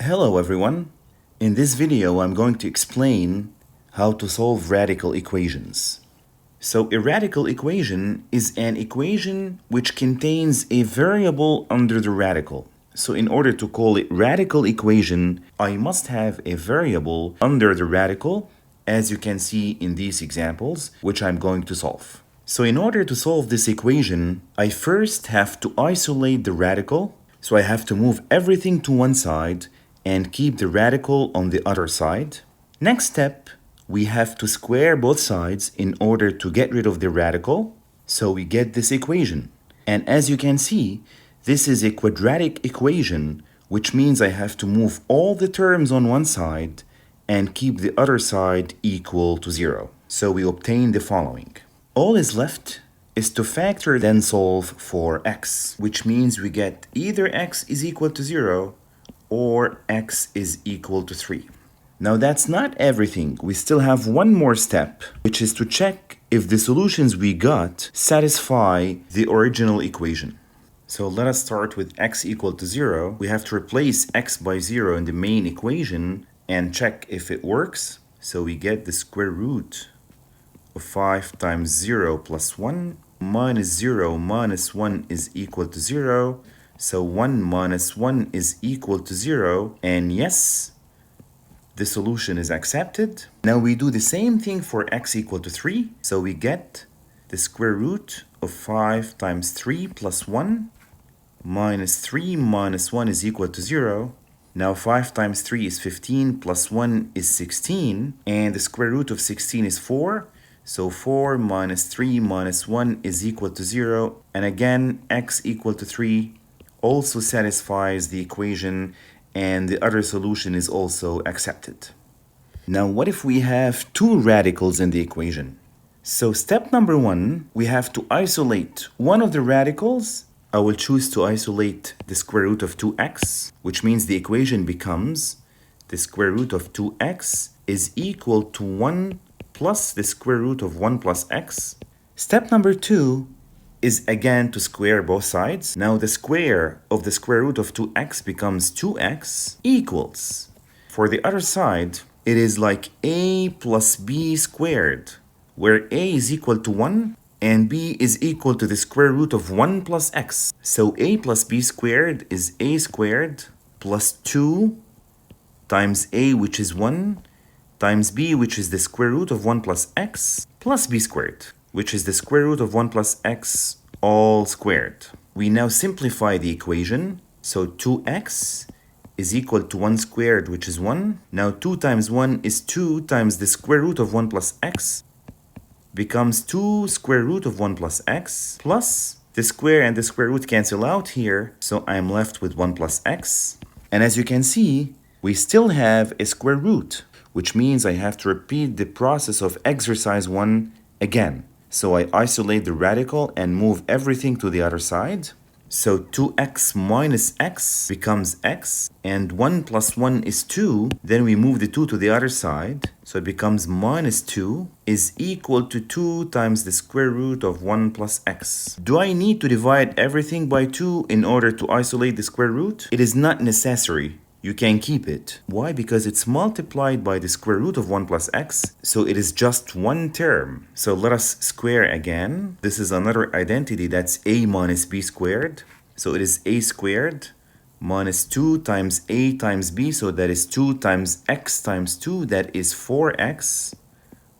Hello everyone. In this video I'm going to explain how to solve radical equations. So a radical equation is an equation which contains a variable under the radical. So in order to call it radical equation, I must have a variable under the radical, as you can see in these examples, which I'm going to solve. So in order to solve this equation, I first have to isolate the radical. So I have to move everything to one side and keep the radical on the other side. Next step, we have to square both sides in order to get rid of the radical. So we get this equation. And as you can see, this is a quadratic equation, which means I have to move all the terms on one side and keep the other side equal to 0. So we obtain the following. All is left is to factor then solve for x, which means we get either x is equal to 0 or x is equal to 3. Now that's not everything. We still have one more step, which is to check if the solutions we got satisfy the original equation. So let us start with x equal to 0. We have to replace x by 0 in the main equation and check if it works. So we get the square root of 5 times 0 plus 1 minus 0 minus 1 is equal to 0. So 1 minus 1 is equal to 0. And yes, the solution is accepted. Now we do the same thing for x equal to 3. So we get the square root of 5 times 3 plus 1 minus 3 minus 1 is equal to 0. Now 5 times 3 is 15 plus 1 is 16. And the square root of 16 is 4. So 4 minus 3 minus 1 is equal to 0. And again, x equal to 3 also satisfies the equation, and the other solution is also accepted. Now, what if we have two radicals in the equation? So step number 1, we have to isolate one of the radicals. I will choose to isolate the square root of 2x, which means the equation becomes the square root of 2x is equal to 1 plus the square root of 1 plus x. Step number 2 is again to square both sides. Now the square of the square root of 2x becomes 2x equals. For the other side, it is like a plus b squared, where a is equal to 1 and b is equal to the square root of 1 plus x. So a plus b squared is a squared plus 2 times a, which is 1, times b, which is the square root of 1 plus x, plus b squared, which is the square root of 1 plus x all squared. We now simplify the equation. So 2x is equal to 1 squared, which is 1. Now 2 times 1 is 2 times the square root of 1 plus x becomes 2 square root of 1 plus x, plus the square and the square root cancel out here. So I'm left with 1 plus x. And as you can see, we still have a square root, which means I have to repeat the process of exercise 1 again. So I isolate the radical and move everything to the other side. So 2x minus x becomes x, and 1 plus 1 is 2. Then we move the 2 to the other side. So it becomes minus 2 is equal to 2 times the square root of 1 plus x. Do I need to divide everything by 2 in order to isolate the square root? It is not necessary. You can keep it. Why? Because it's multiplied by the square root of 1 plus x, so it is just one term. So let us square again. This is another identity, that's a minus b squared. So it is a squared minus 2 times a times b, so that is 2 times x times 2, that is 4x,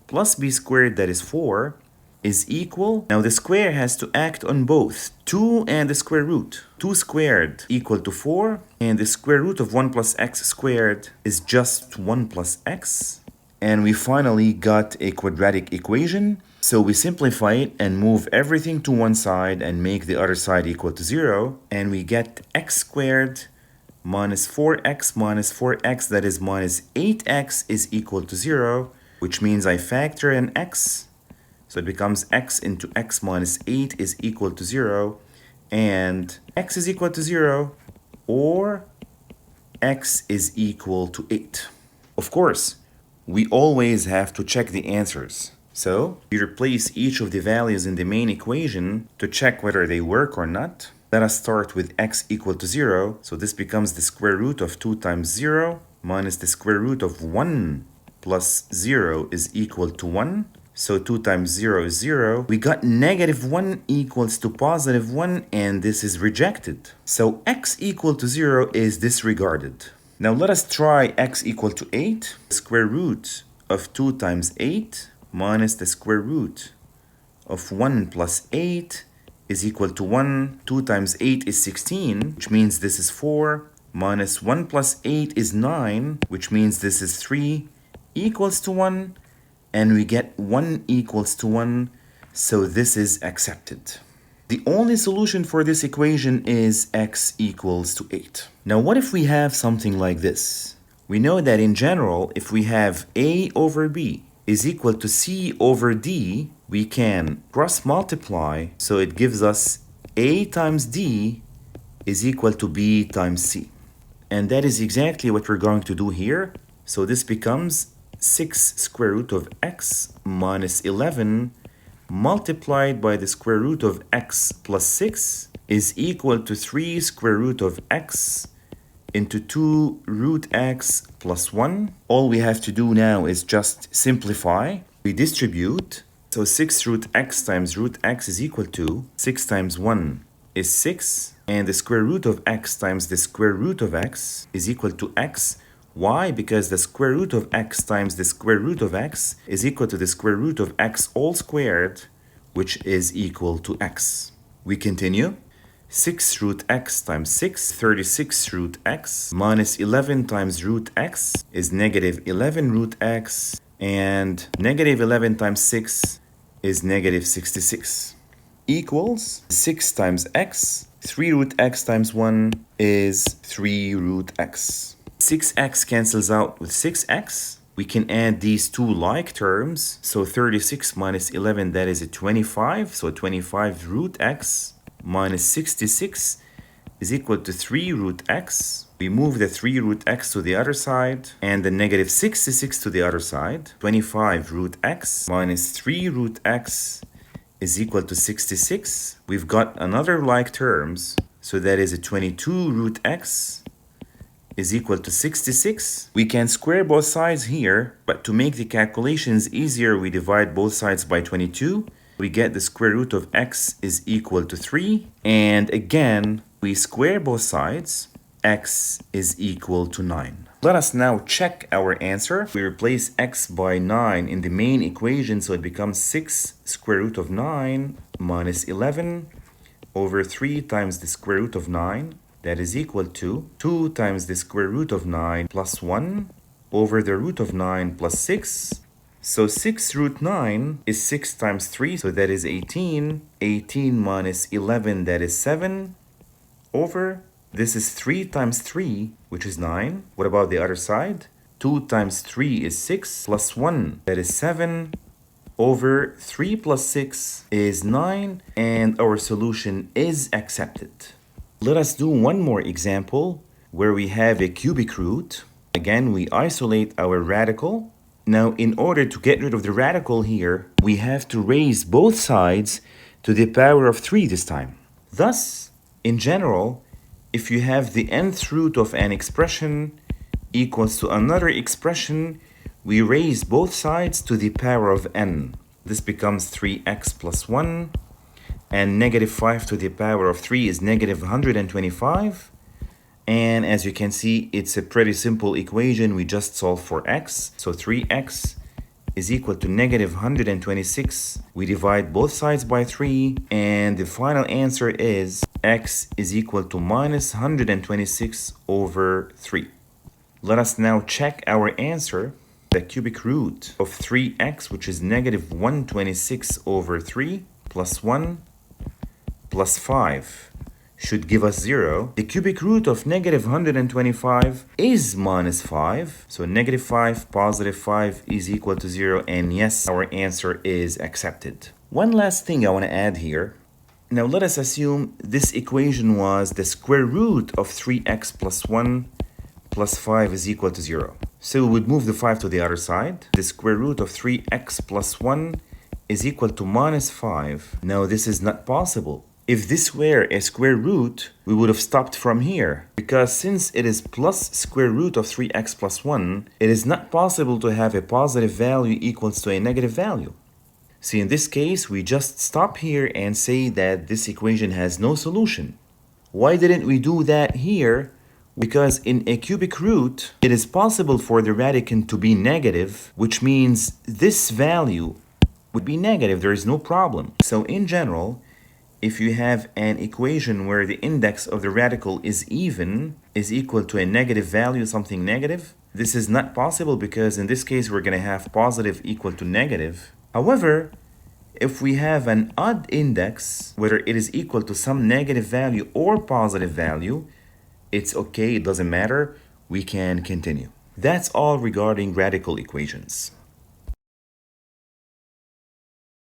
plus b squared, that is 4, is equal. Now the square has to act on both 2 and the square root. 2 squared equal to 4, and the square root of 1 plus x squared is just 1 plus x. And we finally got a quadratic equation. So we simplify it and move everything to one side and make the other side equal to 0. And we get x squared minus 4x, that is minus 8x, is equal to 0, which means I factor in x. So it becomes x into x minus 8 is equal to 0. And x is equal to 0 or x is equal to 8. Of course, we always have to check the answers. So we replace each of the values in the main equation to check whether they work or not. Let us start with x equal to 0. So this becomes the square root of 2 times 0 minus the square root of 1 plus 0 is equal to 1. So 2 times 0 is 0. We got negative 1 equals to positive 1, and this is rejected. So x equal to 0 is disregarded. Now let us try x equal to 8. The square root of 2 times 8 minus the square root of 1 plus 8 is equal to 1. 2 times 8 is 16, which means this is 4. Minus 1 plus 8 is 9, which means this is 3, equals to 1. And we get 1 equals to 1, so this is accepted. The only solution for this equation is x equals to 8. Now what if we have something like this? We know that in general, if we have a over b is equal to c over d, we can cross multiply, so it gives us a times d is equal to b times c. And that is exactly what we're going to do here. So this becomes 6 square root of x minus 11 multiplied by the square root of x plus 6 is equal to 3 square root of x into 2 root x plus 1. All we have to do now is just simplify. We distribute. So 6 root x times root x is equal to 6 times 1 is 6. And the square root of x times the square root of x is equal to x. Why? Because the square root of x times the square root of x is equal to the square root of x all squared, which is equal to x. We continue. 6 root x times 6, 36 root x minus 11 times root x is negative 11 root x, and negative 11 times 6 is negative 66. Equals 6 times x, 3 root x times 1 is 3 root x. 6x cancels out with 6x. We can add these two like terms. So 36 minus 11, that is a 25. So 25 root x minus 66 is equal to 3 root x. We move the 3 root x to the other side and the negative 66 to the other side. 25 root x minus 3 root x is equal to 66. We've got another like terms. So that is a 22 root x is equal to 66. We can square both sides here, but to make the calculations easier, we divide both sides by 22. We get the square root of x is equal to 3. And again, we square both sides. X is equal to 9. Let us now check our answer. We replace x by 9 in the main equation, so it becomes 6 square root of 9 minus 11 over 3 times the square root of 9. That is equal to 2 times the square root of 9 plus 1 over the root of 9 plus 6. So 6 root 9 is 6 times 3, so that is 18. 18 minus 11, that is 7 over. This is 3 times 3, which is 9. What about the other side? 2 times 3 is 6 plus 1, that is 7 over 3 plus 6 is 9, and our solution is accepted. Let us do one more example where we have a cubic root. Again, we isolate our radical. Now, in order to get rid of the radical here, we have to raise both sides to the power of 3 this time. Thus, in general, if you have the nth root of an expression equals to another expression, we raise both sides to the power of n. This becomes 3x plus 1. And negative 5 to the power of 3 is negative 125. And as you can see, it's a pretty simple equation. We just solve for x. So 3x is equal to negative 126. We divide both sides by 3. And the final answer is x is equal to minus 126 over 3. Let us now check our answer. The cubic root of 3x, which is negative 126 over 3, plus 1, plus 5 should give us 0. The cubic root of negative 125 is minus 5. So negative 5, positive 5 is equal to 0. And yes, our answer is accepted. One last thing I want to add here. Now let us assume this equation was the square root of 3x plus 1 plus 5 is equal to 0. So we would move the 5 to the other side. The square root of 3x plus 1 is equal to minus 5. Now this is not possible. If this were a square root, we would have stopped from here, because since it is plus square root of 3x plus 1, it is not possible to have a positive value equals to a negative value. See, in this case, we just stop here and say that this equation has no solution. Why didn't we do that here? Because in a cubic root, it is possible for the radicand to be negative, which means this value would be negative. There is no problem. So in general, if you have an equation where the index of the radical is even, is equal to a negative value, something negative, this is not possible because in this case we're going to have positive equal to negative. However, if we have an odd index, whether it is equal to some negative value or positive value, it's okay, it doesn't matter, we can continue. That's all regarding radical equations.